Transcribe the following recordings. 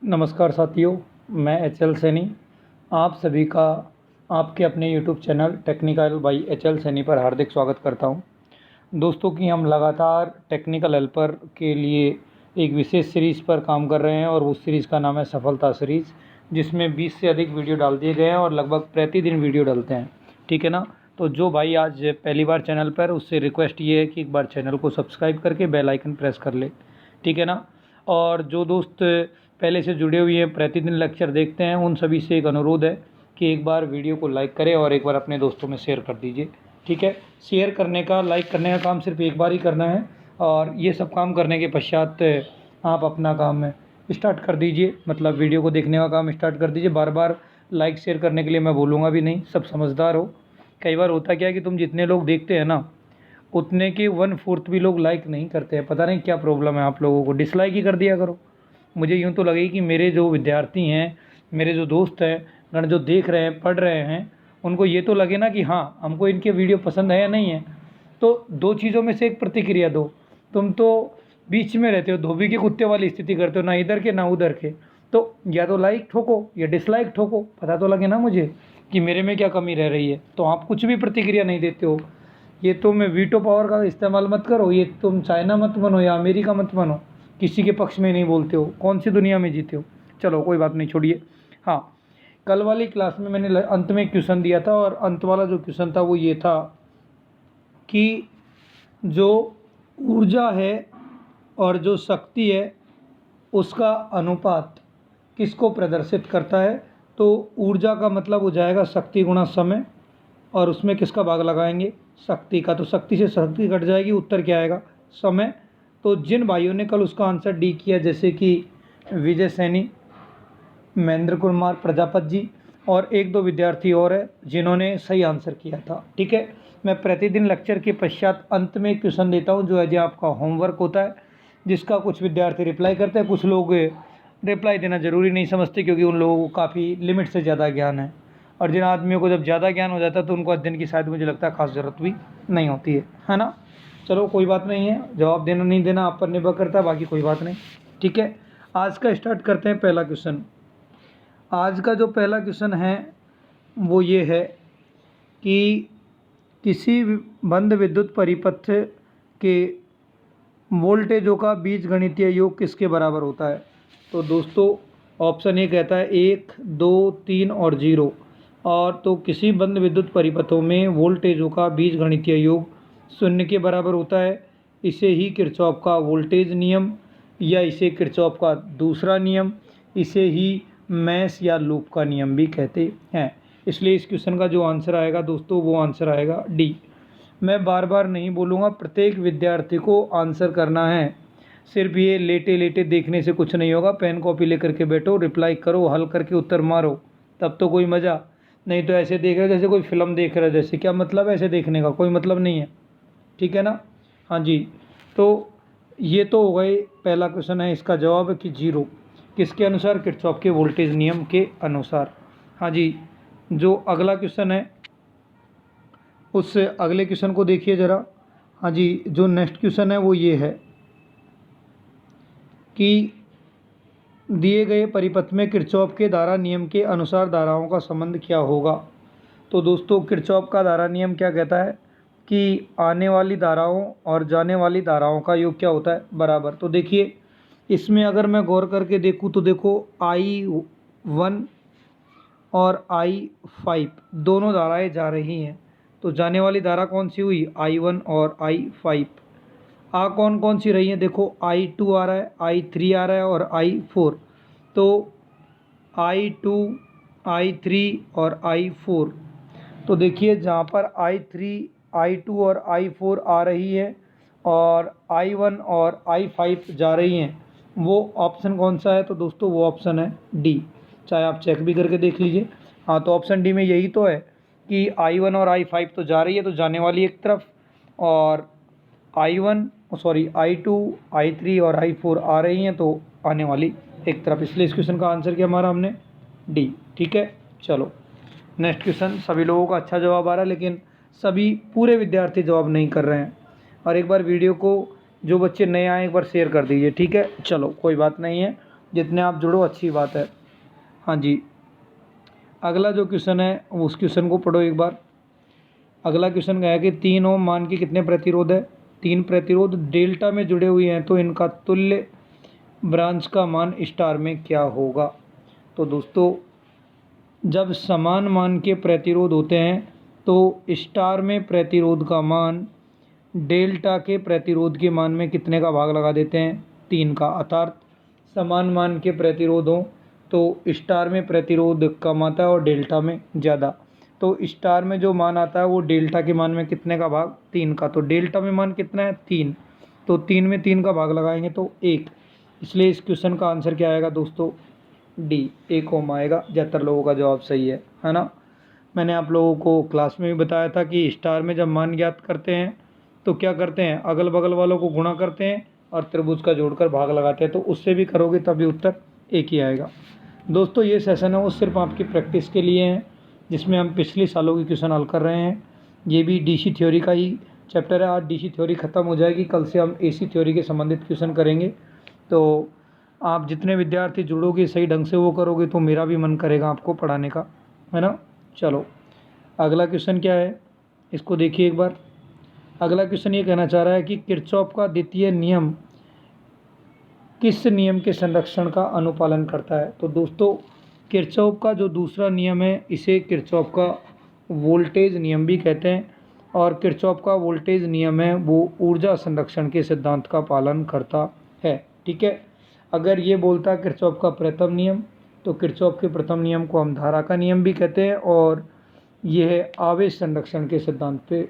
नमस्कार साथियों, मैं एच.एल. सैनी आप सभी का आपके अपने YouTube channel technical by H L. Saini पर हार्दिक स्वागत करता हूं। दोस्तों कि हम लगातार टेक्निकल हेल्पर के लिए एक विशेष सीरीज़ पर काम कर रहे हैं और उस सीरीज़ का नाम है सफलता सीरीज़, जिसमें 20 से अधिक वीडियो डाल दिए गए हैं और लगभग प्रतिदिन वीडियो डालते हैं। ठीक है ना। तो जो भाई आज पहली बार चैनल पर, उससे रिक्वेस्ट ये है कि एक बार चैनल को सब्सक्राइब करके बेल आइकन प्रेस कर ले। ठीक है ना। और जो दोस्त पहले से जुड़े हुए हैं, प्रतिदिन लेक्चर देखते हैं, उन सभी से एक अनुरोध है कि एक बार वीडियो को लाइक करें और एक बार अपने दोस्तों में शेयर कर दीजिए। ठीक है। शेयर करने का, लाइक करने का काम सिर्फ एक बार ही करना है और ये सब काम करने के पश्चात आप अपना काम स्टार्ट कर दीजिए, मतलब वीडियो को देखने का काम स्टार्ट कर दीजिए। बार बार लाइक शेयर करने के लिए मैं बोलूँगा भी नहीं, सब समझदार हो। कई बार होता क्या है कि तुम जितने लोग देखते हैं ना, उतने के 1/4 भी लोग लाइक नहीं करते हैं। पता नहीं क्या प्रॉब्लम है आप लोगों को, डिसलाइक ही कर दिया करो। मुझे यूँ तो लगे कि मेरे जो विद्यार्थी हैं, मेरे जो दोस्त हैं गण, जो देख रहे हैं, पढ़ रहे हैं, उनको ये तो लगे ना कि हाँ, हमको इनके वीडियो पसंद है या नहीं है। तो दो चीज़ों में से एक प्रतिक्रिया दो। तुम तो बीच में रहते हो, धोबी के कुत्ते वाली स्थिति करते हो, ना इधर के ना उधर के। तो या तो लाइक ठोको या डिसलाइक ठोको, पता तो लगे ना मुझे कि मेरे में क्या कमी रह रही है। तो आप कुछ भी प्रतिक्रिया नहीं देते हो। ये तो मैं वीटो पावर का इस्तेमाल मत करो, ये तुम चाइना मत बनो या अमेरिका मत बनो, किसी के पक्ष में नहीं बोलते हो। कौन सी दुनिया में जीते हो। चलो कोई बात नहीं, छोड़िए। हाँ, कल वाली क्लास में मैंने अंत में क्वेश्चन दिया था और अंत वाला जो क्वेश्चन था वो ये था कि जो ऊर्जा है और जो शक्ति है, उसका अनुपात किसको प्रदर्शित करता है। तो ऊर्जा का मतलब हो जाएगा शक्ति गुणा समय, और उसमें किसका भाग लगाएंगे, शक्ति का। तो शक्ति से शक्ति कट जाएगी, उत्तर क्या आएगा, समय। तो जिन भाइयों ने कल उसका आंसर डी किया, जैसे कि विजय सैनी, महेंद्र कुमार प्रजापति जी और एक दो विद्यार्थी और है जिन्होंने सही आंसर किया था। ठीक है। मैं प्रतिदिन लेक्चर के पश्चात अंत में क्वेश्चन देता हूं, जो है जो आपका होमवर्क होता है, जिसका कुछ विद्यार्थी रिप्लाई करते हैं, कुछ लोग रिप्लाई देना ज़रूरी नहीं समझते, क्योंकि उन लोगों को काफ़ी लिमिट से ज़्यादा ज्ञान है। और जिन आदमियों को जब ज़्यादा ज्ञान हो जाता है तो उनको अध्ययन की शायद मुझे लगता है खास ज़रूरत भी नहीं होती है ना। चलो कोई बात नहीं है, जवाब देना नहीं देना आप पर निर्भर करता है, बाकी कोई बात नहीं। ठीक है। आज का स्टार्ट करते हैं। पहला क्वेश्चन, आज का जो पहला क्वेश्चन है वो ये है कि किसी बंद विद्युत परिपथ के वोल्टेजों का बीजगणितीय योग किसके बराबर होता है। तो दोस्तों ऑप्शन ए कहता है 1, 2, 3 और 0। और तो किसी बंद विद्युत परिपथों में वोल्टेजों का बीजगणितीय योग 0 के बराबर होता है। इसे ही किरचॉफ का वोल्टेज नियम, या इसे किरचॉफ का दूसरा नियम, इसे ही मैश या लूप का नियम भी कहते हैं। इसलिए इस क्वेश्चन का जो आंसर आएगा दोस्तों, वो आंसर आएगा डी। मैं बार बार नहीं बोलूँगा, प्रत्येक विद्यार्थी को आंसर करना है। सिर्फ ये लेटे लेटे देखने से कुछ नहीं होगा। पेन कॉपी लेकर के बैठो, रिप्लाई करो, हल करके उत्तर मारो, तब तो कोई मज़ा। नहीं तो ऐसे देख रहे जैसे कोई फिल्म देख रहा है, जैसे क्या मतलब है ऐसे देखने का, कोई मतलब नहीं है। ठीक है ना। हाँ जी। तो ये तो हो गए, पहला क्वेश्चन है, इसका जवाब है कि 0। किसके अनुसार, किरचॉफ के वोल्टेज नियम के अनुसार। हाँ जी। जो अगला क्वेश्चन है, उस अगले क्वेश्चन को देखिए ज़रा। हाँ जी, जो नेक्स्ट क्वेश्चन है वो ये है कि दिए गए परिपथ में किरचॉफ के धारा नियम के अनुसार धाराओं का संबंध क्या होगा। तो दोस्तों किरचॉफ का धारा नियम क्या कहता है कि आने वाली धाराओं और जाने वाली धाराओं का योग क्या होता है, बराबर। तो देखिए इसमें अगर मैं गौर करके देखूँ तो देखो I1 और I5 दोनों धाराएं जा रही हैं। तो जाने वाली धारा कौन सी हुई, I1 और I5। आ कौन कौन सी रही हैं, देखो I2 आ रहा है, I3 आ रहा है और I4। तो I2, I3 और I4। तो देखिए जहाँ पर I3, I2 और I4 आ रही है और I1 और I5 जा रही हैं, वो ऑप्शन कौन सा है। तो दोस्तों वो ऑप्शन है डी। चाहे आप चेक भी करके देख लीजिए। हाँ, तो ऑप्शन डी में यही तो है कि I1 और I5 तो जा रही है, तो जाने वाली एक तरफ, और I2, I3 और I4 आ रही हैं, तो आने वाली एक तरफ। इसलिए इस क्वेश्चन का आंसर किया हमारा हमने डी। ठीक है। चलो नेक्स्ट क्वेश्चन। सभी लोगों का अच्छा जवाब आ रहा है, लेकिन सभी पूरे विद्यार्थी जवाब नहीं कर रहे हैं। और एक बार वीडियो को, जो बच्चे नए आए, एक बार शेयर कर दीजिए। ठीक है। चलो कोई बात नहीं है, जितने आप जुड़ो अच्छी बात है। हाँ जी, अगला जो क्वेश्चन है उस क्वेश्चन को पढ़ो एक बार। अगला क्वेश्चन क्या है कि 3 ओम मान के कितने प्रतिरोध है? 3 प्रतिरोध डेल्टा में जुड़े हुए हैं, तो इनका तुल्य ब्रांच का मान स्टार में क्या होगा? तो दोस्तों, जब समान मान के प्रतिरोध होते हैं तो स्टार में प्रतिरोध का मान डेल्टा के प्रतिरोध के मान में कितने का भाग लगा देते हैं? 3 का। अर्थात समान मान के प्रतिरोध हों तो स्टार में प्रतिरोध कम आता है और डेल्टा में ज़्यादा। तो स्टार में जो मान आता है वो डेल्टा के मान में कितने का भाग? 3 का। तो डेल्टा में मान कितना है? 3। तो 3 में 3 का भाग लगाएंगे तो 1। इसलिए इस क्वेश्चन का आंसर क्या आएगा दोस्तों? डी, 1 ओम आएगा। 73 लोगों का जवाब सही है ना। मैंने आप लोगों को क्लास में भी बताया था कि स्टार में जब मान ज्ञात करते हैं तो क्या करते हैं? अगल बगल वालों को गुणा करते हैं और त्रिभुज का जोड़कर भाग लगाते हैं। तो उससे भी करोगे तभी उत्तर एक ही आएगा। दोस्तों, ये सेशन है वो सिर्फ आपकी प्रैक्टिस के लिए है, जिसमें हम पिछले सालों के क्वेश्चन हल कर रहे हैं। ये भी डीसी थ्योरी का ही चैप्टर है। आज डीसी थ्योरी ख़त्म हो जाएगी, कल से हम एसी थ्योरी के संबंधित क्वेश्चन करेंगे। तो आप जितने विद्यार्थी जुड़ोगे, सही ढंग से वो करोगे तो मेरा भी मन करेगा आपको पढ़ाने का, है ना। चलो, अगला क्वेश्चन क्या है इसको देखिए एक बार। अगला क्वेश्चन ये कहना चाह रहा है कि किरचॉफ का द्वितीय नियम किस नियम के संरक्षण का अनुपालन करता है? तो दोस्तों, किरचॉफ का जो दूसरा नियम है इसे किरचॉफ का वोल्टेज नियम भी कहते हैं। और किरचॉफ का वोल्टेज नियम है वो ऊर्जा संरक्षण के सिद्धांत का पालन करता है। ठीक है, अगर ये बोलता है किरचॉफ का प्रथम नियम, तो किरचॉफ के प्रथम नियम को हम धारा का नियम भी कहते हैं। और यह आवेश संरक्षण के सिद्धांत पे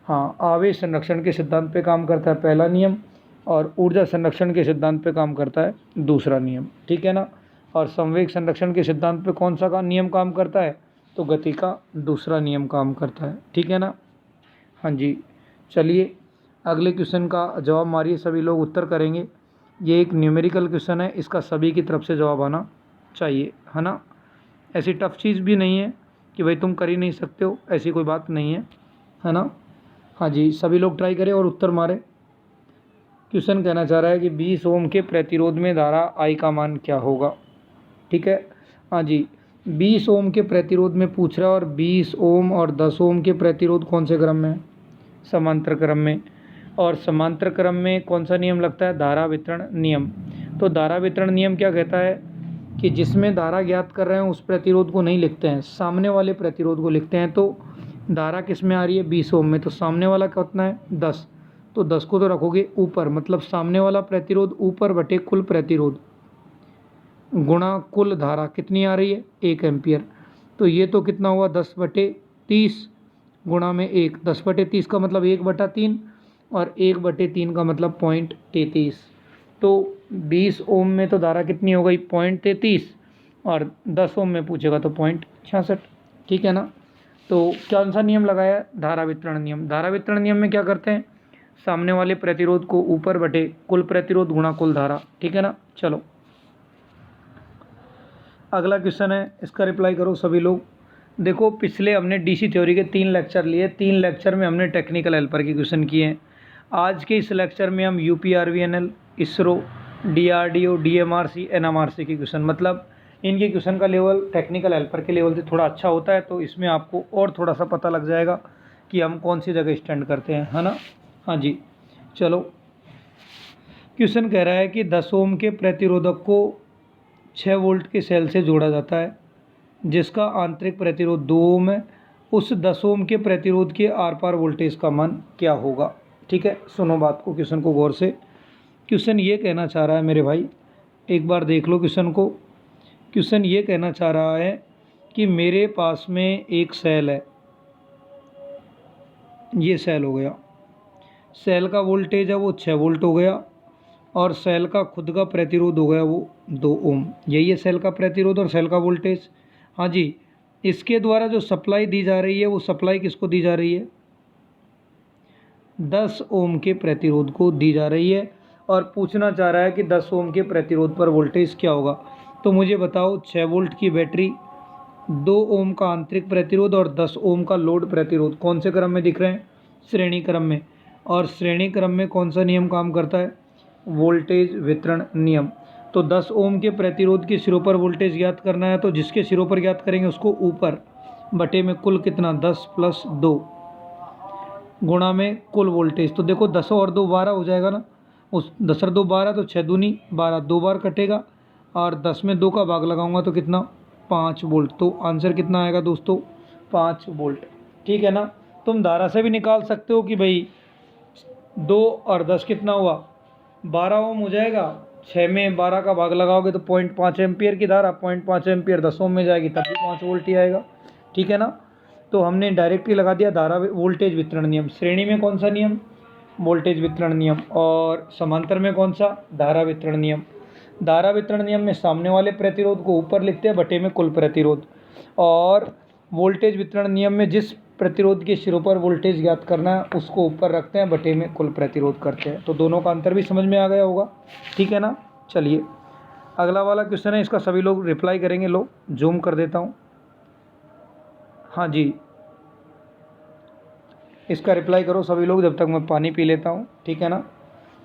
आवेश संरक्षण के सिद्धांत पे काम करता है पहला नियम, और ऊर्जा संरक्षण के सिद्धांत पे काम करता है दूसरा नियम। ठीक है ना। और संवेग संरक्षण के सिद्धांत पे कौन सा का नियम काम करता है? तो गति का दूसरा नियम काम करता है। ठीक है ना। हाँ जी, चलिए अगले क्वेश्चन का जवाब मारिए, सभी लोग उत्तर करेंगे। ये एक न्यूमेरिकल क्वेश्चन है, इसका सभी की तरफ से जवाब आना चाहिए, है ना। ऐसी टफ चीज़ भी नहीं है कि भाई तुम कर ही नहीं सकते हो, ऐसी कोई बात नहीं है ना। हाँ जी, सभी लोग ट्राई करें और उत्तर मारें। क्वेश्चन कहना चाह रहा है कि 20 ओम के प्रतिरोध में धारा आई का मान क्या होगा? ठीक है, हाँ जी, 20 ओम के प्रतिरोध में पूछ रहा है, और 20 ओम और 10 ओम के प्रतिरोध कौन से क्रम में? समांतर क्रम में। और समांतर क्रम में कौन सा नियम लगता है? धारा वितरण नियम। तो धारा वितरण नियम क्या कहता है कि जिसमें धारा ज्ञात कर रहे हैं उस प्रतिरोध को नहीं लिखते हैं, सामने वाले प्रतिरोध को लिखते हैं। तो धारा किस में आ रही है? 20 ओम में। तो सामने वाला कितना है? 10। तो 10 को तो रखोगे ऊपर, मतलब सामने वाला प्रतिरोध ऊपर बटे कुल प्रतिरोध गुणा कुल धारा कितनी आ रही है? 1 एम्पियर। तो ये तो कितना हुआ? 10/30 गुणा में 1। 10/30 का मतलब 1/3, और 1/3 का मतलब 0.33। तो 20 ओम में तो धारा कितनी हो गई? 0.33, और 10 ओम में पूछेगा तो 0.66। ठीक है ना। तो कौन सा नियम लगाया? धारा वितरण नियम। धारा वितरण नियम में क्या करते हैं? सामने वाले प्रतिरोध को ऊपर बटे कुल प्रतिरोध गुणा कुल धारा। ठीक है ना। चलो, अगला क्वेश्चन है, इसका रिप्लाई करो सभी लोग। देखो, पिछले हमने डीसी थ्योरी के 3 लेक्चर लिए, 3 लेक्चर में हमने टेक्निकल हेल्पर के क्वेश्चन किए हैं। आज के इस लेक्चर में हम यूपीआरवीएनएल, इसरो, डीआरडीओ, डीएमआरसी, एनएमआरसी के क्वेश्चन, मतलब इनके क्वेश्चन का लेवल टेक्निकल हेल्पर के लेवल से थोड़ा अच्छा होता है। तो इसमें आपको और थोड़ा सा पता लग जाएगा कि हम कौन सी जगह स्टैंड करते हैं, है ना। हाँ जी, चलो, क्वेश्चन कह रहा है कि 10 ओम के प्रतिरोधक को 6 वोल्ट के सेल से जोड़ा जाता है जिसका आंतरिक प्रतिरोध 2 ओम है। उस 10 ओम के प्रतिरोध के आर पार वोल्टेज का मान क्या होगा? ठीक है, सुनो बात को, क्वेश्चन को गौर से। क्वेश्चन ये कहना चाह रहा है मेरे भाई, एक बार देख लो क्वेश्चन को। क्वेश्चन ये कहना चाह रहा है कि मेरे पास में एक सेल है, ये सेल हो गया, सेल का वोल्टेज है वो 6 वोल्ट हो गया, और सेल का खुद का प्रतिरोध हो गया वो 2 ओम। यही है सेल का प्रतिरोध और सेल का वोल्टेज। हाँ जी, इसके द्वारा जो सप्लाई दी जा रही है वो सप्लाई किसको दी जा रही है? 10 ओम के प्रतिरोध को दी जा रही है। और पूछना चाह रहा है कि 10 ओम के प्रतिरोध पर वोल्टेज क्या होगा। तो मुझे बताओ, 6 वोल्ट की बैटरी, 2 ओम का आंतरिक प्रतिरोध और 10 ओम का लोड प्रतिरोध कौन से क्रम में दिख रहे हैं? श्रेणी क्रम में। और श्रेणी क्रम में कौन सा नियम काम करता है? वोल्टेज वितरण नियम। तो 10 ओम के प्रतिरोध के सिरों पर वोल्टेज ज्ञात करना है, तो जिसके सिरों पर ज्ञात करेंगे उसको ऊपर बटे में कुल कितना 10 + 2 गुणा में कुल वोल्टेज। तो देखो 10 और 2 12 हो जाएगा ना, उस 10 और 2 12, तो 6 दूनी 12, 2 बार कटेगा और 10 में 2 का भाग लगाऊंगा तो कितना 5 वोल्ट। तो आंसर कितना आएगा दोस्तों 5 वोल्ट। ठीक है ना। तुम धारा से भी निकाल सकते हो कि भाई 2 और 10 कितना हुआ 12 ओम हो जाएगा, 6 में 12 का भाग लगाओगे तो 0.5 एम्पियर की धारा, 0.5 एम्पियर 10 ओम में जाएगी तब भी 5 वोल्ट ही आएगा। ठीक है ना। तो हमने डायरेक्ट ही लगा दिया धारा वोल्टेज वितरण नियम। श्रेणी में कौन सा नियम वोल्टेज वितरण नियम, और समांतर में कौन सा धारा वितरण नियम। धारा वितरण नियम में सामने वाले प्रतिरोध को ऊपर लिखते हैं बटे में कुल प्रतिरोध, और वोल्टेज वितरण नियम में जिस प्रतिरोध के सिरों पर वोल्टेज ज्ञात करना है उसको ऊपर रखते हैं बटे में कुल प्रतिरोध करते हैं। तो दोनों का अंतर भी समझ में आ गया होगा। ठीक है ना। चलिए अगला वाला क्वेश्चन है, इसका सभी लोग रिप्लाई करेंगे। लो जूम कर देता हूँ। हाँ जी, इसका रिप्लाई करो सभी लोग जब तक मैं पानी पी लेता हूँ। ठीक है ना।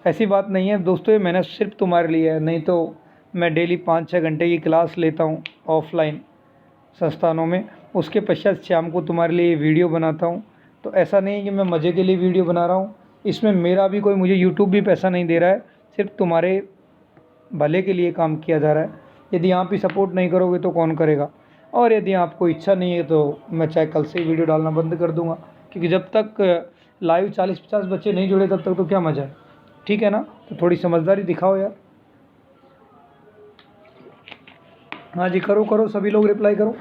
ऐसी बात नहीं है दोस्तों, ये मैंने सिर्फ तुम्हारे लिए है, नहीं तो मैं डेली 5-6 घंटे की क्लास लेता हूँ ऑफलाइन संस्थानों में, उसके पश्चात शाम को तुम्हारे लिए वीडियो बनाता हूँ। तो ऐसा नहीं है कि मैं मज़े के लिए वीडियो बना रहा हूँ, इसमें मेरा भी कोई, मुझे यूट्यूब भी पैसा नहीं दे रहा है, सिर्फ तुम्हारे भले के लिए काम किया जा रहा है। यदि आप ही सपोर्ट नहीं करोगे तो कौन करेगा, और यदि आपको इच्छा नहीं है तो मैं चाहे कल से ही वीडियो डालना बंद कर दूँगा, क्योंकि जब तक लाइव 40-50 बच्चे नहीं जुड़े तब तक तो क्या मज़ा है। ठीक है ना। तो थोड़ी समझदारी दिखाओ यार। हाँ जी, करो करो सभी लोग रिप्लाई करो।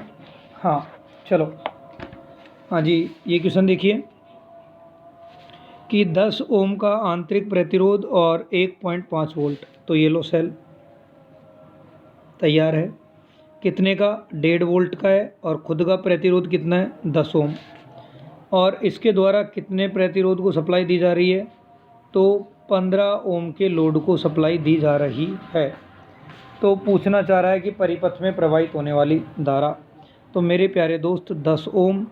हाँ चलो, हाँ जी, ये क्वेश्चन देखिए कि 10 ओम का आंतरिक प्रतिरोध और 1.5 वोल्ट, तो ये लो सेल तैयार है। कितने का 1.5 वोल्ट का है, और खुद का प्रतिरोध कितना है 10 ओम, और इसके द्वारा कितने प्रतिरोध को सप्लाई दी जा रही है, तो 15 ओम के लोड को सप्लाई दी जा रही है। तो पूछना चाह रहा है कि परिपथ में प्रवाहित होने वाली धारा। तो मेरे प्यारे दोस्त 10 ओम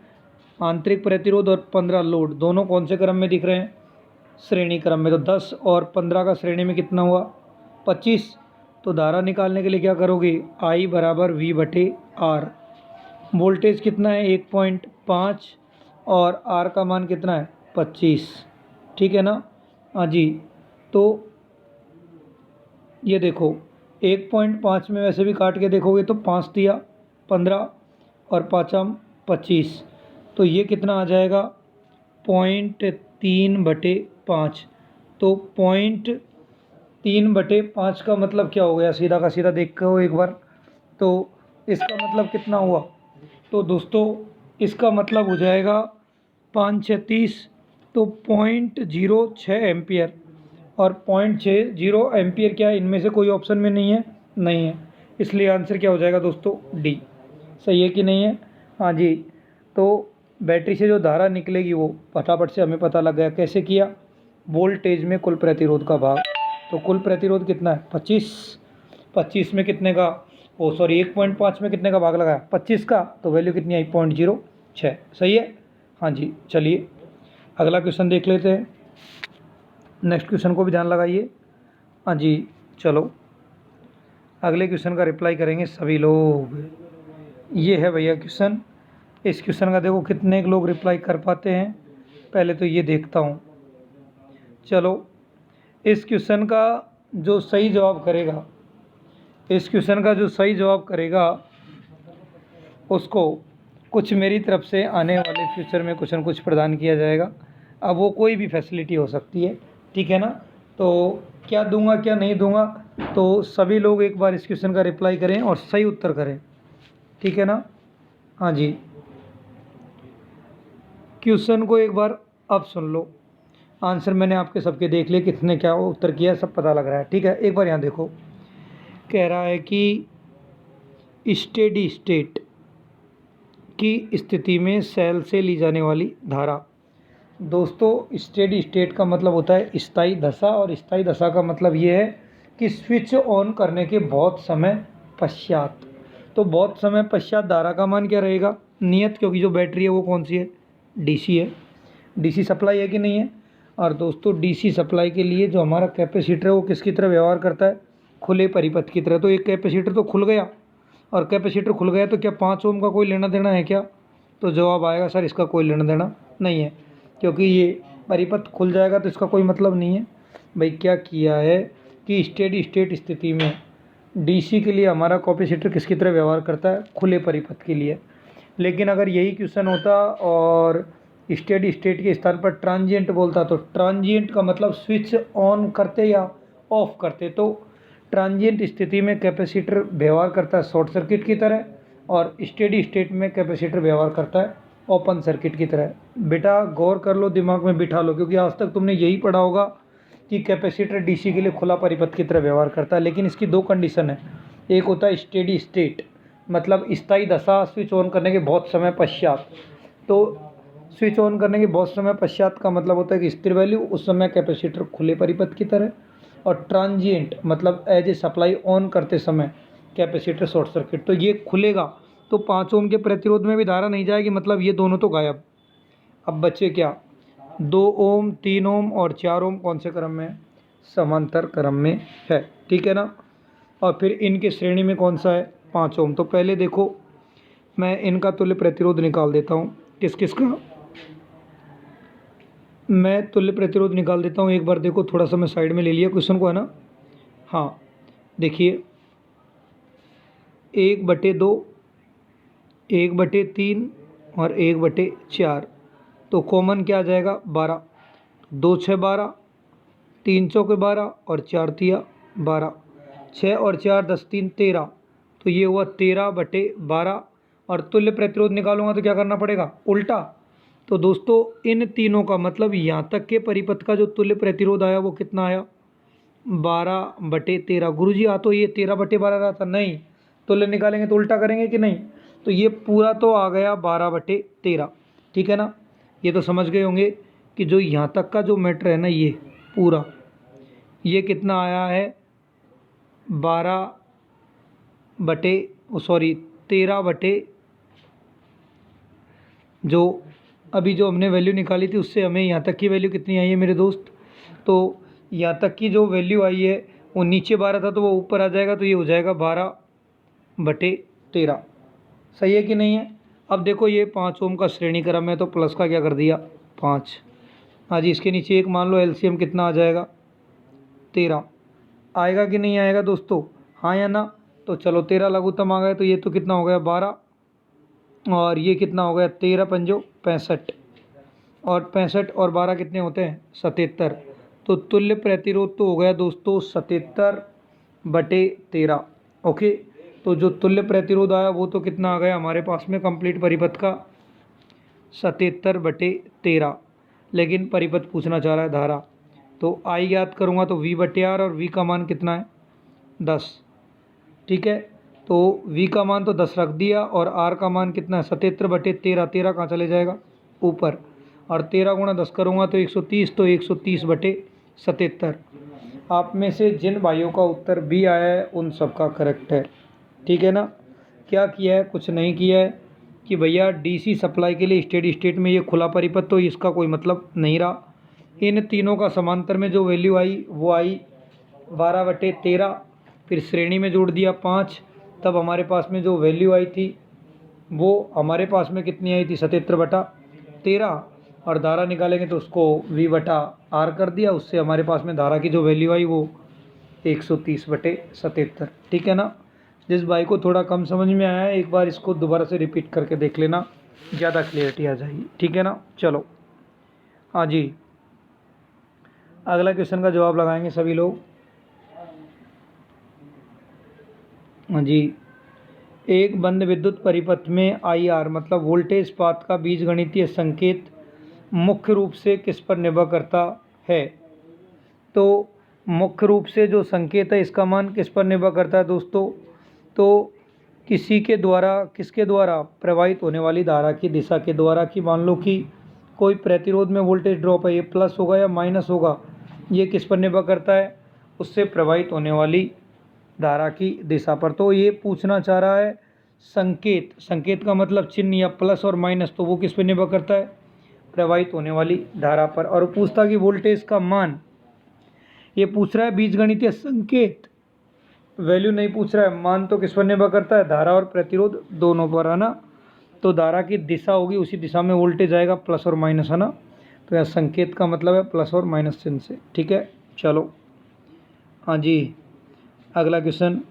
आंतरिक प्रतिरोध और 15 लोड दोनों कौन से क्रम में दिख रहे हैं, श्रेणी क्रम में। तो 10 और 15 का श्रेणी में कितना हुआ 25। तो धारा निकालने के लिए क्या करोगे, I = V/R। वोल्टेज कितना है 1.5 और R का मान कितना है 25। ठीक है ना। हाँ जी, तो ये देखो 1.5 में वैसे भी काट के देखोगे तो 5 दिया 15 और 5 25, तो ये कितना आ जाएगा 0.3/5। तो 0.3/5 का मतलब क्या हो गया, सीधा का सीधा देखो एक बार। तो इसका मतलब कितना हुआ, तो दोस्तों इसका मतलब हो जाएगा 5×6 = 30, तो 0.06 एम्पियर। और 0.60 एम्पियर क्या है, इनमें से कोई ऑप्शन में नहीं है, नहीं है, इसलिए आंसर क्या हो जाएगा दोस्तों डी। सही है कि नहीं है। हाँ जी, तो बैटरी से जो धारा निकलेगी वो फटाफट से हमें पता लग गया, कैसे किया, वोल्टेज में कुल प्रतिरोध का भाग। तो कुल प्रतिरोध कितना है 25 में कितने का, 1.5 में कितने का भाग लगाया 25 का, तो वैल्यू कितनी आई 0.06। सही है। हाँ जी, चलिए अगला क्वेश्चन देख लेते हैं। नेक्स्ट क्वेश्चन को भी ध्यान लगाइए। हाँ जी, चलो अगले क्वेश्चन का रिप्लाई करेंगे सभी लोग। ये है भैया क्वेश्चन। इस क्वेश्चन का देखो कितने लोग रिप्लाई कर पाते हैं, पहले तो ये देखता हूँ। चलो इस क्वेश्चन का जो सही जवाब करेगा, इस क्वेश्चन का जो सही जवाब करेगा उसको कुछ मेरी तरफ से आने वाले फ्यूचर में कुछ न कुछ प्रदान किया जाएगा। अब वो कोई भी फैसिलिटी हो सकती है। ठीक है ना। तो क्या दूंगा क्या नहीं दूंगा, तो सभी लोग एक बार इस क्वेश्चन का रिप्लाई करें और सही उत्तर करें। ठीक है ना। हाँ जी, क्वेश्चन को एक बार अब सुन लो। आंसर मैंने आपके सबके देख लिए, कितने क्या उत्तर किया सब पता लग रहा है। ठीक है, एक बार यहाँ देखो, कह रहा है कि स्टेडी स्टेट की स्थिति में सेल से ली जाने वाली धारा। दोस्तों स्टेडी स्टेट का मतलब होता है स्थायी दशा, और स्थायी दशा का मतलब ये है कि स्विच ऑन करने के बहुत समय पश्चात। तो बहुत समय पश्चात धारा का मान क्या रहेगा नियत, क्योंकि जो बैटरी है वो कौन सी है डीसी है। डीसी सप्लाई है कि नहीं है। और दोस्तों डीसी सप्लाई के लिए जो हमारा कैपेसिटर है वो किसकी तरह व्यवहार करता है, खुले परिपथ की तरह। तो एक कैपेसिटर तो खुल गया, और कैपेसिटर खुल गया तो क्या 5 ओम का कोई लेना देना है क्या? तो जवाब आएगा सर इसका कोई लेना देना नहीं है, क्योंकि ये परिपथ खुल जाएगा तो इसका कोई मतलब नहीं है। भाई क्या किया है कि स्टेडी स्टेट स्थिति में डीसी के लिए हमारा कैपेसिटर किसकी तरह व्यवहार करता है? खुले परिपथ के लिए। लेकिन अगर यही क्वेश्चन होता और स्टेडी स्टेट के स्थान पर ट्रांजिएंट बोलता, तो ट्रांजिएंट का मतलब स्विच ऑन करते या ऑफ करते। तो ट्रांजिएंट स्थिति में कैपेसिटर व्यवहार करता है शॉर्ट सर्किट की तरह, और स्टेडी स्टेट में कैपेसिटर व्यवहार करता है ओपन सर्किट की तरह। बेटा गौर कर लो, दिमाग में बिठा लो, क्योंकि आज तक तुमने यही पढ़ा होगा कि कैपेसिटर डीसी के लिए खुला परिपथ की तरह व्यवहार करता है। लेकिन इसकी दो कंडीशन है। एक होता है स्टेडी स्टेट, मतलब स्थायी दशा, स्विच ऑन करने के बहुत समय पश्चात। तो स्विच ऑन करने के बहुत समय पश्चात का मतलब होता है कि स्थिर वैल्यू, उस समय कैपेसिटर खुले परिपथ की तरह। और ट्रांजिएंट मतलब एज ए सप्लाई ऑन करते समय कैपेसिटर शॉर्ट सर्किट। तो ये खुलेगा तो 5 ओम के प्रतिरोध में भी धारा नहीं जाएगी, मतलब ये दोनों तो गायब। अब बचे क्या? 2 ओम, 3 ओम और 4 ओम कौन से क्रम में है? समांतर क्रम में है, ठीक है ना। और फिर इनके श्रेणी में कौन सा है? 5 ओम। तो पहले देखो मैं इनका तुल्य प्रतिरोध निकाल देता हूँ। किस किस का? मैं तुल्य प्रतिरोध निकाल देता हूँ। एक बार देखो, थोड़ा सा मैं साइड में ले लिया क्वेश्चन को, है ना। हाँ देखिए, 1/2, 1/3 और 1/4। तो कॉमन क्या आ जाएगा? 12। 2 6 12, 3 चौके 12 और 4 तिया 12। 6 और 4 10 3 13। तो ये हुआ 13/12। और तुल्य प्रतिरोध निकालूंगा तो क्या करना पड़ेगा? उल्टा। तो दोस्तों इन तीनों का मतलब यहाँ तक के परिपथ का जो तुल्य प्रतिरोध आया वो कितना आया? 12/13। गुरुजी आ तो ये 13/12 रहा था, नहीं। तुल्य निकालेंगे तो उल्टा करेंगे कि नहीं? तो ये पूरा तो आ गया 12/13, ठीक है ना। ये तो समझ गए होंगे कि जो यहाँ तक का जो मैटर है ना, ये पूरा, ये कितना आया है? 13 जो अभी जो हमने वैल्यू निकाली थी उससे हमें यहाँ तक की वैल्यू कितनी आई है मेरे दोस्त? तो यहाँ तक की जो वैल्यू आई है वो नीचे 12 था तो वो ऊपर आ जाएगा, तो ये हो जाएगा 12/13। सही है कि नहीं है? अब देखो ये 5 ओम का श्रेणी क्रम है, तो प्लस का क्या कर दिया? 5। हाँ जी, इसके नीचे एक मान लो, एलसीएम कितना आ जाएगा? 13। आएगा कि नहीं आएगा दोस्तों? हाँ या ना? तो चलो 13 लघुत्तम आ गए, तो ये तो कितना हो गया? 12। और ये कितना हो गया? 13 पंजो 65। और 65 और 12 कितने होते हैं? 77। तो तुल्य प्रतिरोध तो हो गया दोस्तों 77/13। ओके, तो जो तुल्य प्रतिरोध आया वो तो कितना आ गया हमारे पास में कंप्लीट परिपथ का? 77/13। लेकिन परिपथ पूछना चाह रहा है धारा, तो आई ज्ञात करूँगा तो V/R, और V का मान कितना है? 10, ठीक है। तो V का मान तो 10 रख दिया, और R का मान कितना है? 77/13। 13 कहाँ चले जाएगा? ऊपर। और 13 × 10 करूँगा तो 130, तो 130/77। आप में से जिन भाइयों का उत्तर B आया है उन सबका करेक्ट है, ठीक है ना। क्या किया है? कुछ नहीं किया है कि भैया डीसी सप्लाई के लिए स्टेडी स्टेट में ये खुला परिपथ, तो इसका कोई मतलब नहीं रहा। इन तीनों का समांतर में जो वैल्यू आई वो आई 12/13। फिर श्रेणी में जोड़ दिया 5, तब हमारे पास में जो वैल्यू आई थी वो हमारे पास में कितनी आई थी? 77/13। और धारा निकालेंगे तो उसको V/R कर दिया, उससे हमारे पास में धारा की जो वैल्यू आई वो 130/77, ठीक है ना। जिस भाई को थोड़ा कम समझ में आया है, एक बार इसको दोबारा से रिपीट करके देख लेना, ज़्यादा क्लियरिटी आ जाएगी, ठीक है ना। चलो हाँ जी, अगला क्वेश्चन का जवाब लगाएंगे सभी लोग। हाँ जी, एक बंद विद्युत परिपथ में IR मतलब वोल्टेज पात का बीजगणितीय संकेत मुख्य रूप से किस पर निर्भर करता है? तो मुख्य रूप से जो संकेत है इसका मान किस पर निर्भर करता है दोस्तों? तो किसके द्वारा प्रवाहित होने वाली धारा की दिशा के द्वारा। कि मान लो कि कोई प्रतिरोध में वोल्टेज ड्रॉप है, ये प्लस होगा या माइनस होगा, ये किस पर निर्भर करता है? उससे प्रवाहित होने वाली धारा की दिशा पर। तो ये पूछना चाह रहा है संकेत का मतलब चिन्ह या प्लस और माइनस, तो वो किस पर निर्भर करता है? प्रवाहित होने वाली धारा पर। और पूछता कि वोल्टेज का मान, ये पूछ रहा है बीजगणितीय संकेत वैल्यू नहीं पूछ रहा है, मान तो किस पर निर्भर करता है, धारा और प्रतिरोध दोनों पर, है ना। तो धारा की दिशा होगी, उसी दिशा में वोल्टेज आएगा, प्लस और माइनस, है ना। तो यह संकेत का मतलब है प्लस और माइनस चिन्ह से, ठीक है। चलो हाँ जी, अगला क्वेश्चन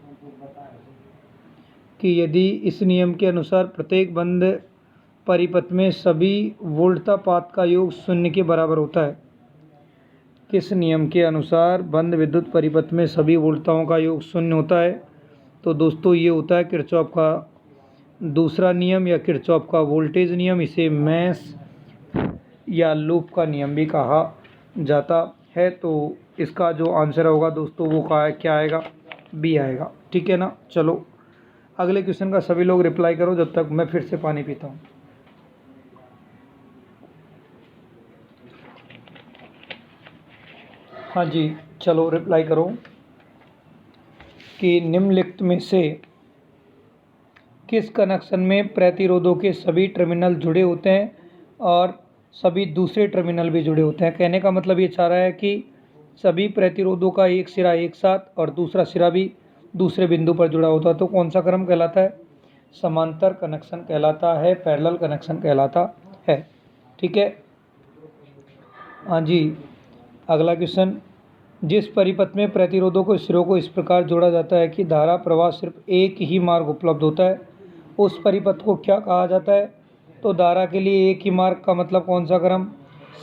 कि यदि इस नियम के अनुसार प्रत्येक बंद परिपथ में सभी वोल्टापात का योग शून्य के बराबर होता है। किस नियम के अनुसार बंद विद्युत परिपथ में सभी वोल्टताओं का योग शून्य होता है? तो दोस्तों ये होता है किरचॉफ का दूसरा नियम या किरचॉफ का वोल्टेज नियम। इसे मेश या लूप का नियम भी कहा जाता है। तो इसका जो आंसर होगा दोस्तों वो क्या आएगा, बी आएगा, ठीक है ना। चलो अगले क्वेश्चन का सभी लोग रिप्लाई करो जब तक मैं फिर से पानी पीता हूँ। हाँ जी, चलो रिप्लाई करो कि निम्नलिखित में से किस कनेक्शन में प्रतिरोधों के सभी टर्मिनल जुड़े होते हैं और सभी दूसरे टर्मिनल भी जुड़े होते हैं। कहने का मतलब ये चाह रहा है कि सभी प्रतिरोधों का एक सिरा एक साथ और दूसरा सिरा भी दूसरे बिंदु पर जुड़ा होता है। तो कौन सा क्रम कहलाता है, समांतर कनेक्शन कहलाता है, पैरेलल कनेक्शन कहलाता है, ठीक है। हाँ जी, अगला क्वेश्चन, जिस परिपथ में प्रतिरोधों को सिरों को इस प्रकार जोड़ा जाता है कि धारा प्रवाह सिर्फ एक ही मार्ग उपलब्ध होता है, उस परिपथ को क्या कहा जाता है? तो धारा के लिए एक ही मार्ग का मतलब कौन सा क्रम,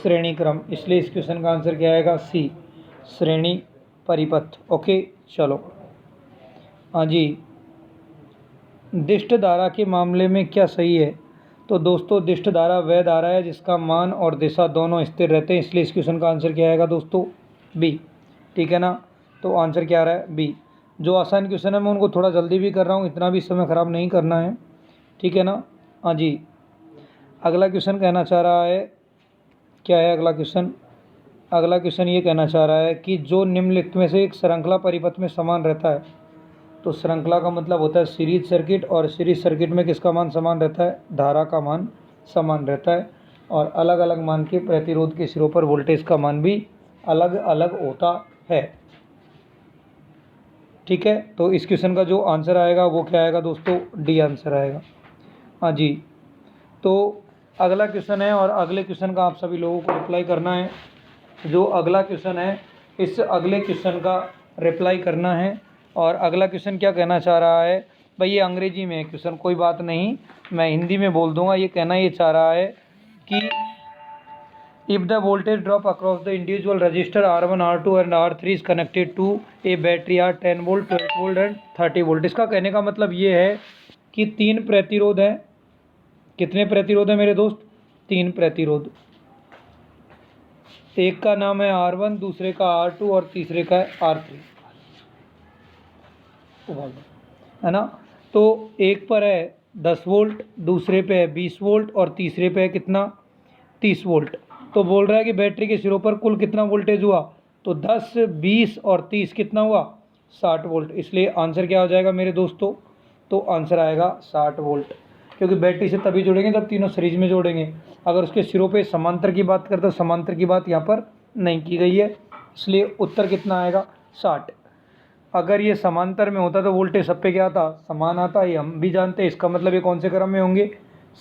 श्रेणी क्रम। इसलिए इस क्वेश्चन का आंसर क्या आएगा, सी, श्रेणी परिपथ। ओके चलो हाँ जी, दिष्ट धारा के मामले में क्या सही है? तो दोस्तों दिष्ट धारा वह धारा है जिसका मान और दिशा दोनों स्थिर रहते हैं। इसलिए इस क्वेश्चन का आंसर क्या आएगा दोस्तों, बी, ठीक है ना। तो आंसर क्या आ रहा है, बी। जो आसान क्वेश्चन है मैं उनको थोड़ा जल्दी भी कर रहा हूँ, इतना भी समय ख़राब नहीं करना है, ठीक है ना। हाँ जी, अगला क्वेश्चन कहना चाह रहा है, क्या है अगला क्वेश्चन? अगला क्वेश्चन ये कहना चाह रहा है कि जो निम्नलिखित में से एक श्रृंखला परिपथ में समान रहता है। तो श्रृंखला का मतलब होता है सीरीज सर्किट, और सीरीज सर्किट में किसका मान समान रहता है, धारा का मान समान रहता है, और अलग अलग मान के प्रतिरोध के सिरों पर वोल्टेज का मान भी अलग अलग होता है, ठीक है। तो इस क्वेश्चन का जो आंसर आएगा वो क्या आएगा दोस्तों, डी आंसर आएगा। हाँ जी, तो अगला क्वेश्चन है और अगले क्वेश्चन का आप सभी लोगों को रिप्लाई करना है। जो अगला क्वेश्चन है इस अगले क्वेश्चन का रिप्लाई करना है। और अगला क्वेश्चन क्या कहना चाह रहा है, भाई ये अंग्रेजी में है क्वेश्चन, कोई बात नहीं, मैं हिंदी में बोल दूंगा। ये कहना ये चाह रहा है कि if the voltage drop across the individual resistor R1, R2 and R3 is connected to a battery are 10 volt, 12 volt and 30 volt। इसका कहने का मतलब ये है कि तीन प्रतिरोध हैं। कितने प्रतिरोध हैं मेरे दोस्त, तीन प्रतिरोध। एक का नाम है R1, दूसरे का R2 और तीसरे का है R3, है ना। तो एक पर है 10 वोल्ट, दूसरे पे है 20 वोल्ट और तीसरे पे है कितना, 30 वोल्ट। तो बोल रहा है कि बैटरी के सिरों पर कुल कितना वोल्टेज हुआ, तो 10, 20 और 30 कितना हुआ, 60 वोल्ट। इसलिए आंसर क्या हो जाएगा मेरे दोस्तों, तो आंसर आएगा 60 वोल्ट, क्योंकि बैटरी से तभी जोड़ेंगे जब तीनों सीरीज में जोड़ेंगे। अगर उसके सिरों पे समांतर की बात करते तो समांतर की बात यहाँ पर नहीं की गई है, इसलिए उत्तर कितना आएगा, 60। अगर ये समांतर में होता तो वोल्टेज सब पे क्या आता, समान आता, ये हम भी जानते हैं। इसका मतलब ये कौन से क्रम में होंगे,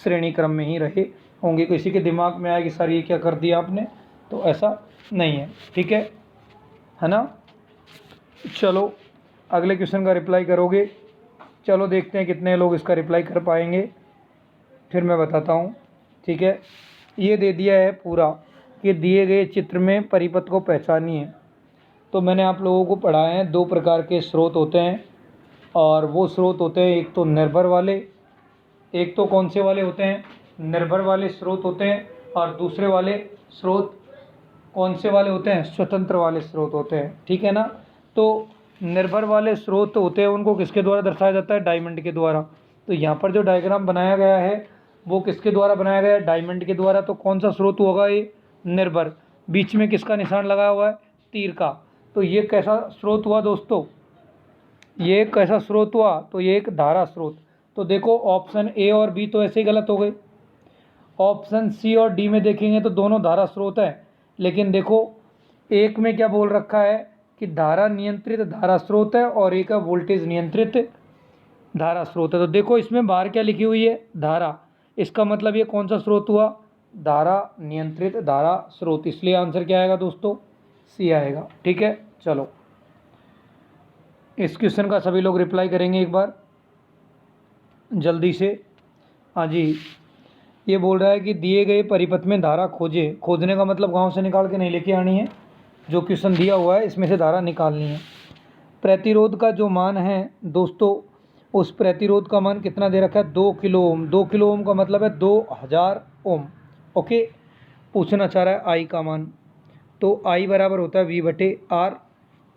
श्रेणी क्रम में ही रहे होंगे। किसी के दिमाग में आया कि सर ये क्या कर दिया आपने, तो ऐसा नहीं है, ठीक है ना। चलो अगले क्वेश्चन का रिप्लाई करोगे, चलो देखते हैं कितने लोग इसका रिप्लाई कर पाएंगे, फिर मैं बताता हूँ, ठीक है। ये दे दिया है पूरा कि दिए गए चित्र में परिपथ को पहचानिए। तो मैंने आप लोगों को पढ़ाया है, दो प्रकार के स्रोत होते हैं, और वो स्रोत होते हैं एक तो निर्भर वाले, एक तो कौन से वाले होते हैं, निर्भर वाले स्रोत होते हैं, और दूसरे वाले स्रोत कौन से वाले होते हैं, स्वतंत्र वाले स्रोत होते हैं, ठीक है ना। तो निर्भर वाले स्रोत होते हैं उनको किसके द्वारा दर्शाया जाता है, डायमंड के द्वारा। तो यहाँ पर जो डायग्राम बनाया गया है वो किसके द्वारा बनाया गया है, डायमंड के द्वारा। तो कौन सा स्रोत होगा ये, निर्भर। बीच में किसका निशान लगा हुआ है, तीर का। तो ये कैसा स्रोत हुआ दोस्तों, ये कैसा स्रोत हुआ, तो ये एक धारा स्रोत। तो देखो ऑप्शन ए और बी तो ऐसे ही गलत हो गए, ऑप्शन सी और डी में देखेंगे तो दोनों धारा स्रोत हैं। लेकिन देखो एक में क्या बोल रखा है कि धारा नियंत्रित धारा स्रोत है और एक है वोल्टेज नियंत्रित धारा स्रोत है। तो देखो इसमें बाहर क्या लिखी हुई है, धारा, इसका मतलब ये कौन सा स्रोत हुआ, धारा नियंत्रित धारा स्रोत, इसलिए आंसर क्या आएगा दोस्तों, सी आएगा। ठीक है, चलो इस क्वेश्चन का सभी लोग रिप्लाई करेंगे एक बार जल्दी से। हाँ जी, ये बोल रहा है कि दिए गए परिपथ में धारा खोजे, खोजने का मतलब गांव से निकाल के नहीं लेके आनी है, जो क्वेश्चन दिया हुआ है इसमें से धारा निकालनी है। प्रतिरोध का जो मान है दोस्तों, उस प्रतिरोध का मान कितना दे रखा है, 2 किलो ओम। 2 किलो ओम का मतलब है 2000 ओम। ओके, पूछना चाह रहा है आई का मान, तो आई बराबर होता है वी बटे आर।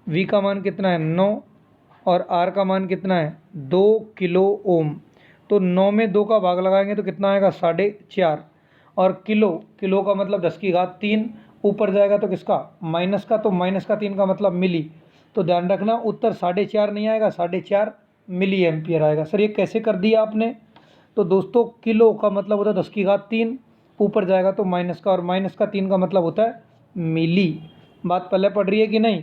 वी का मान कितना है 9 और आर का मान कितना है 2 किलो ओम। तो 9 में 2 का भाग लगाएंगे तो कितना आएगा 4.5, और किलो, किलो का मतलब 10⁻3, ऊपर जाएगा तो किसका, माइनस का, तो माइनस का 3 का मतलब मिली। तो ध्यान रखना उत्तर 4.5 नहीं आएगा, 4.5 मिली एम्पियर आएगा। सर ये कैसे कर दिया आपने, तो दोस्तों किलो का मतलब होता है 10⁻3, ऊपर जाएगा तो माइनस का, और माइनस का 3 का मतलब होता है मिली। बात पहले पढ़ रही है कि नहीं,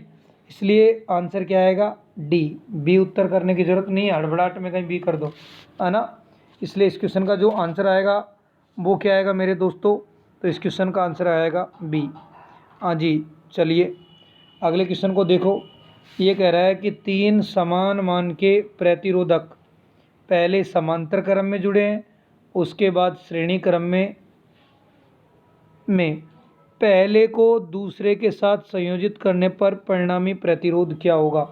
इसलिए आंसर क्या आएगा डी। बी उत्तर करने की ज़रूरत नहीं है, हड़बड़ाहट में कहीं बी कर दो, है ना। इसलिए इस क्वेश्चन का जो आंसर आएगा वो क्या आएगा मेरे दोस्तों, तो इस क्वेश्चन का आंसर आएगा बी। हाँ जी, चलिए अगले क्वेश्चन को देखो। ये कह रहा है कि 3 समान मान के प्रतिरोधक पहले समांतर क्रम में जुड़े हैं, उसके बाद श्रेणी क्रम में पहले को दूसरे के साथ संयोजित करने पर परिणामी प्रतिरोध क्या होगा।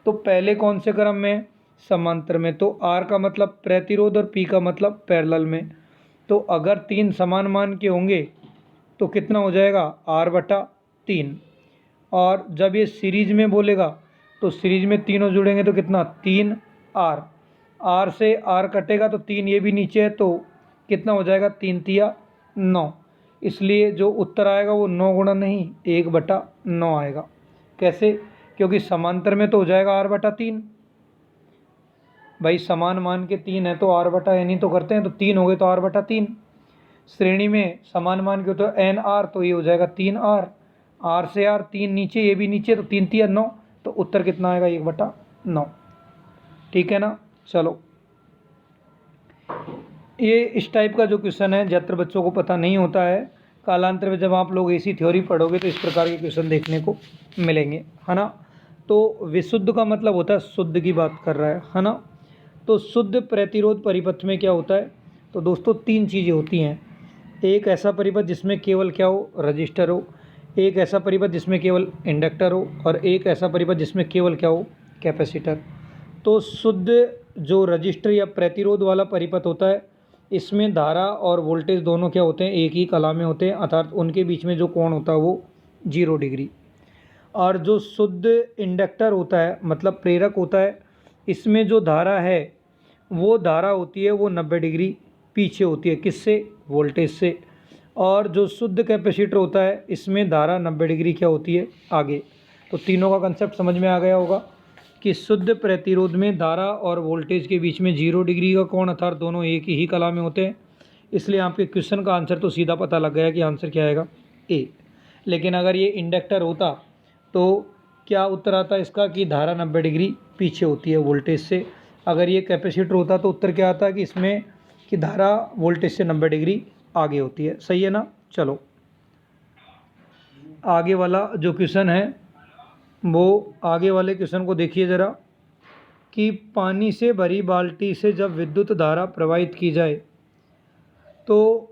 तो पहले कौन से क्रम में, समांतर में, तो आर का मतलब प्रतिरोध और पी का मतलब पैरेलल में। तो अगर 3 समान मान के होंगे तो कितना हो जाएगा R/3, और जब ये सीरीज में बोलेगा तो सीरीज में तीनों जुड़ेंगे तो कितना 3R, R से R कटेगा तो 3 ये भी नीचे है, तो कितना हो जाएगा 3×3 = 9। इसलिए जो उत्तर आएगा वो 9 गुणा नहीं 1/9 आएगा। कैसे, क्योंकि समांतर में तो हो जाएगा R/3, भाई समान मान के 3 है तो R/n ही तो करते हैं, तो 3 हो गए तो R/3। श्रेणी में समान मान के तो NR, तो ये हो जाएगा 3R, R से R 3 नीचे, ये भी नीचे, तो 3×3 = 9, तो उत्तर कितना आएगा 1/9। ठीक है ना, चलो ये इस टाइप का जो क्वेश्चन है ज़्यादातर बच्चों को पता नहीं होता है, कालांतर में जब आप लोग ऐसी थ्योरी पढ़ोगे तो इस प्रकार के क्वेश्चन देखने को मिलेंगे, है ना। तो विशुद्ध का मतलब होता है शुद्ध की बात कर रहा है ना। तो शुद्ध प्रतिरोध परिपथ में क्या होता है, तो दोस्तों 3 चीज़ें होती हैं। एक ऐसा परिपथ जिसमें केवल क्या हो, रजिस्टर हो, एक ऐसा परिपथ जिसमें केवल इंडक्टर हो, और एक ऐसा परिपथ जिसमें केवल क्या हो, कैपेसिटर। तो शुद्ध जो रजिस्टर या प्रतिरोध वाला परिपथ होता है, इसमें धारा और वोल्टेज दोनों क्या होते हैं, एक ही कला में होते हैं, अर्थात उनके बीच में जो कोण होता है वो 0 डिग्री। और जो शुद्ध इंडक्टर होता है मतलब प्रेरक होता है, इसमें जो धारा है वो धारा होती है वो 90 डिग्री पीछे होती है, किससे, वोल्टेज से। और जो शुद्ध कैपेसिटर होता है इसमें धारा 90 डिग्री क्या होती है, आगे। तो तीनों का कंसेप्ट समझ में आ गया होगा कि शुद्ध प्रतिरोध में धारा और वोल्टेज के बीच में 0 डिग्री का कोण, अर्थात दोनों एक ही कला में होते हैं। इसलिए आपके क्वेश्चन का आंसर तो सीधा पता लग गया कि आंसर क्या आएगा, ए। लेकिन अगर ये इंडक्टर होता तो क्या उत्तर आता इसका कि धारा 90 डिग्री पीछे होती है वोल्टेज से। अगर ये कैपेसिटर होता तो उत्तर क्या आता कि इसमें कि धारा वोल्टेज से 90 डिग्री आगे होती है। सही है ना। चलो आगे वाला जो क्वेश्चन है वो आगे वाले क्वेश्चन को देखिए ज़रा, कि पानी से भरी बाल्टी से जब विद्युत धारा प्रवाहित की जाए तो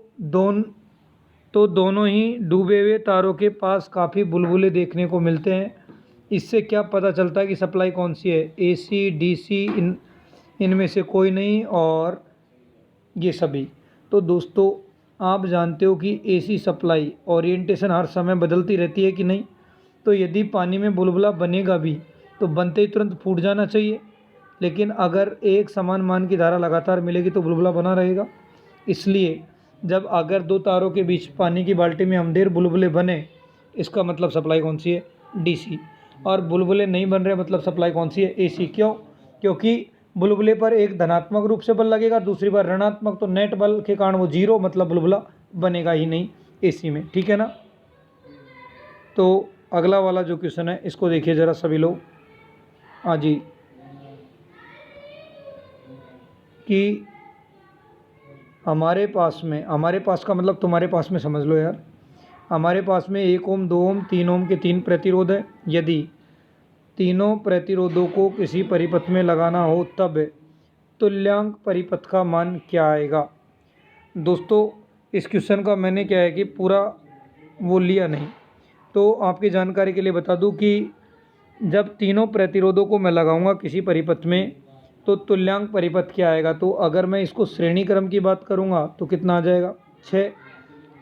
दोनों ही डूबे हुए तारों के पास काफ़ी बुलबुले देखने को मिलते हैं। इससे क्या पता चलता है कि सप्लाई कौन सी है, AC, DC, इनमें से कोई नहीं और ये सभी। तो दोस्तों आप जानते हो कि AC सप्लाई ओरिएंटेशन हर समय बदलती रहती है कि नहीं। तो यदि पानी में बुलबुला बनेगा भी तो बनते ही तुरंत फूट जाना चाहिए, लेकिन अगर एक समान मान की धारा लगातार मिलेगी तो बुलबुला बना रहेगा। इसलिए जब अगर 2 तारों के बीच पानी की बाल्टी में अंधेर बुलबुले बने, इसका मतलब सप्लाई कौन सी है, DC। और बुलबुले नहीं बन रहे मतलब सप्लाई कौन सी है, AC। क्यों, क्योंकि बुलबुले पर एक धनात्मक रूप से बल लगेगा, दूसरी बार ऋणात्मक, तो नेट बल के कारण वो 0 मतलब बुलबुला बनेगा ही नहीं AC में। ठीक है ना। तो अगला वाला जो क्वेश्चन है इसको देखिए ज़रा सभी लोग। हाँ जी, कि हमारे पास का मतलब तुम्हारे पास में समझ लो यार। हमारे पास में 1 ओम, 2 ओम, 3 ओम के 3 प्रतिरोध है। यदि तीनों प्रतिरोधों को किसी परिपथ में लगाना हो तब तुल्यांक परिपथ का मान क्या आएगा। दोस्तों इस क्वेश्चन का मैंने क्या है कि पूरा वो लिया नहीं, तो आपकी जानकारी के लिए बता दूं कि जब तीनों प्रतिरोधों को मैं लगाऊंगा किसी परिपथ में तो तुल्यांक परिपथ क्या आएगा। तो अगर मैं इसको श्रेणी क्रम की बात करूंगा तो कितना आ जाएगा 6,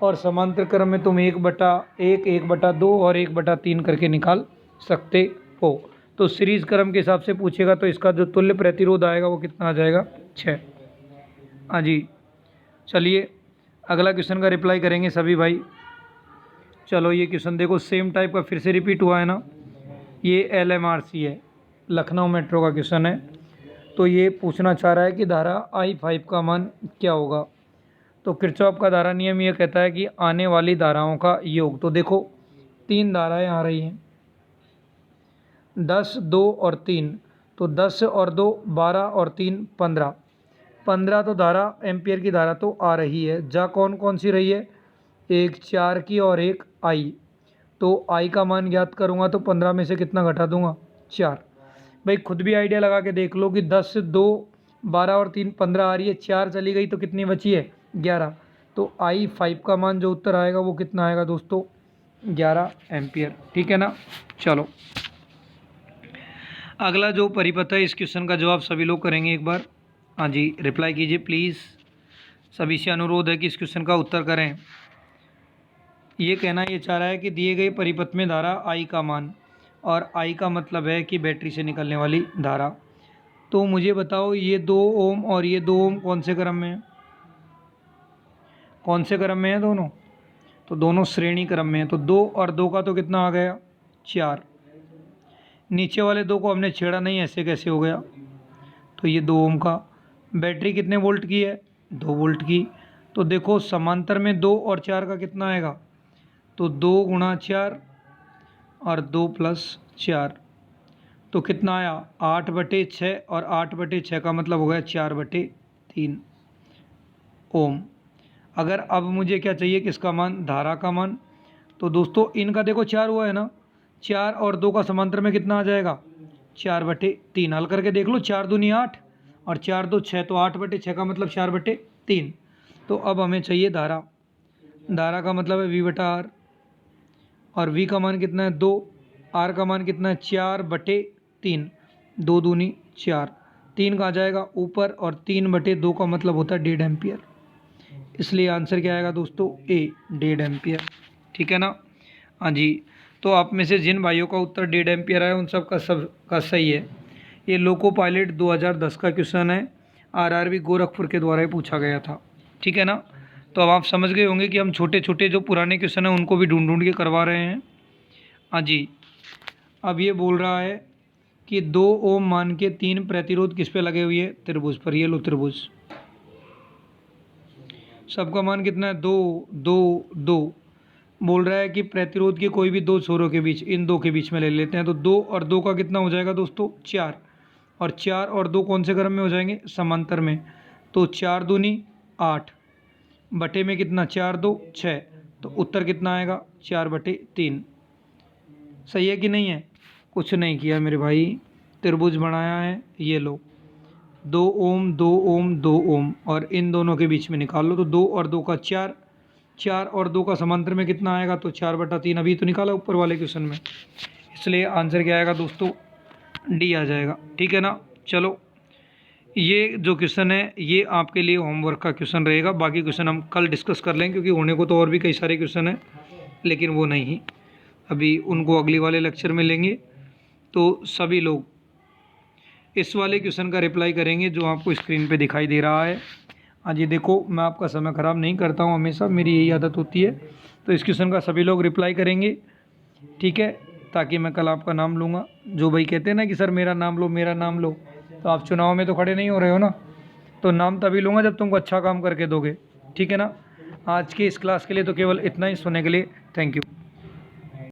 और समांतर क्रम में तुम 1/1, 1/2 और 1/3 करके निकाल सकते हो। तो सीरीज क्रम के हिसाब से पूछेगा तो इसका जो तुल्य प्रतिरोध आएगा वो कितना आ जाएगा 6। हाँ जी, चलिए अगला क्वेश्चन का रिप्लाई करेंगे सभी भाई। चलो ये क्वेश्चन देखो, सेम टाइप का फिर से रिपीट हुआ है ना। ये LMRC है, लखनऊ मेट्रो का क्वेश्चन है। तो ये पूछना चाह रहा है कि धारा I5 का मान क्या होगा। तो किरचॉफ का धारा नियम ये कहता है कि आने वाली धाराओं का योग। तो देखो 3 धाराएं आ रही हैं, 10, 2 और 3। तो 10 और 2 12 और 3 15। 15 तो धारा एम्पियर की धारा तो आ रही है। जा कौन कौन सी रही है, एक 4 की और एक I। तो I का मान ज्ञात करूँगा तो 15 में से कितना घटा दूंगा 4। भाई खुद भी आइडिया लगा के देख लो कि 10, 2, 12 और 3 15 आ रही है, 4 चली गई तो कितनी बची है 11। तो I5 का मान जो उत्तर आएगा वो कितना आएगा दोस्तों 11 एम्पियर। ठीक है ना। चलो अगला जो परिपथ है इस क्वेश्चन का जवाब सभी लोग करेंगे एक बार। हाँ जी, रिप्लाई कीजिए प्लीज़। सभी से अनुरोध है कि इस क्वेश्चन का उत्तर करें। ये कहना ये चाह रहा है कि दिए गए परिपथ में धारा I का मान, और I का मतलब है कि बैटरी से निकलने वाली धारा। तो मुझे बताओ ये 2 ओम और ये 2 ओम कौन से क्रम में है, कौन से क्रम में है दोनों। तो दोनों श्रेणी क्रम में है। तो 2 और 2 का तो कितना आ गया 4। नीचे वाले 2 को हमने छेड़ा नहीं, ऐसे कैसे हो गया। तो ये 2 ओम का, बैटरी कितने वोल्ट की है 2 वोल्ट की। तो देखो समांतर में 2 और 4 का कितना आएगा, तो 2 गुणा 4 और 2 प्लस 4। तो कितना आया 8/6, और 8/6 का मतलब हो गया 4/3 ओम। अगर अब मुझे क्या चाहिए, किसका मान, धारा का मान। तो दोस्तों इनका देखो 4 हुआ है ना, 4 और 2 का समांतर में कितना आ जाएगा 4/3। हल करके देख लो, 4 दूनी 8 और 4 2 6, तो 8/6 का मतलब 4/3। तो अब हमें चाहिए धारा। धारा का मतलब है V/R, और V का मान कितना है 2, R का मान कितना है 4/3। 2 दूनी 4, 3 का आ जाएगा ऊपर, और 3/2 का मतलब होता है 1.5 एम्पियर। इसलिए आंसर क्या आएगा दोस्तों A, 1.5 एम्पियर। ठीक है ना। हाँ जी, तो आप में से जिन भाइयों का उत्तर 1.5 एम्पियर आया उन सब का सही है। ये लोको पायलट 2010 का क्वेश्चन है, RRB गोरखपुर के द्वारा ही पूछा गया था। ठीक है ना। तो अब आप समझ गए होंगे कि हम छोटे छोटे जो पुराने क्वेश्चन हैं उनको भी ढूंढ ढूंढ के करवा रहे हैं। हाँ जी, अब ये बोल रहा है कि 2 ओम मान के 3 प्रतिरोध किस पे लगे हुए हैं, त्रिभुज पर। ये लो त्रिभुज, सबका मान कितना है 2 2 2। बोल रहा है कि प्रतिरोध के कोई भी 2 छोरों के बीच, इन 2 के बीच में ले लेते हैं। तो 2 और 2 का कितना हो जाएगा दोस्तों 4, और 4 और 2 कौन से क्रम में हो जाएंगे, समांतर में। तो 4 दूनी 8, बटे में कितना 4 2 6। तो उत्तर कितना आएगा 4/3। सही है कि नहीं है। कुछ नहीं किया मेरे भाई, त्रिभुज बनाया है। ये लो 2 ओम 2 ओम 2 ओम, और इन दोनों के बीच में निकाल लो। तो 2 और 2 का 4, 4 और 2 का समांतर में कितना आएगा, तो 4/3। अभी तो निकाला ऊपर वाले क्वेश्चन में, इसलिए आंसर क्या आएगा दोस्तों D आ जाएगा। ठीक है ना। चलो ये जो क्वेश्चन है ये आपके लिए होमवर्क का क्वेश्चन रहेगा। बाकी क्वेश्चन हम कल डिस्कस कर लेंगे, क्योंकि होने को तो और भी कई सारे क्वेश्चन हैं, लेकिन वो नहीं, अभी उनको अगली वाले लेक्चर में लेंगे। तो सभी लोग इस वाले क्वेश्चन का रिप्लाई करेंगे जो आपको स्क्रीन पे दिखाई दे रहा है। हाँ जी, देखो मैं आपका समय ख़राब नहीं करता हूँ, हमेशा मेरी यही आदत होती है। तो इस क्वेश्चन का सभी लोग रिप्लाई करेंगे, ठीक है, ताकि मैं कल आपका नाम लूँगा। जो भाई कहते हैं ना कि सर मेरा नाम लो मेरा नाम लो, तो आप चुनाव में तो खड़े नहीं हो रहे हो ना, तो नाम तभी लूँगा जब तुमको अच्छा काम करके दोगे। ठीक है ना। आज की इस क्लास के लिए तो केवल इतना ही। सुनने के लिए थैंक यू।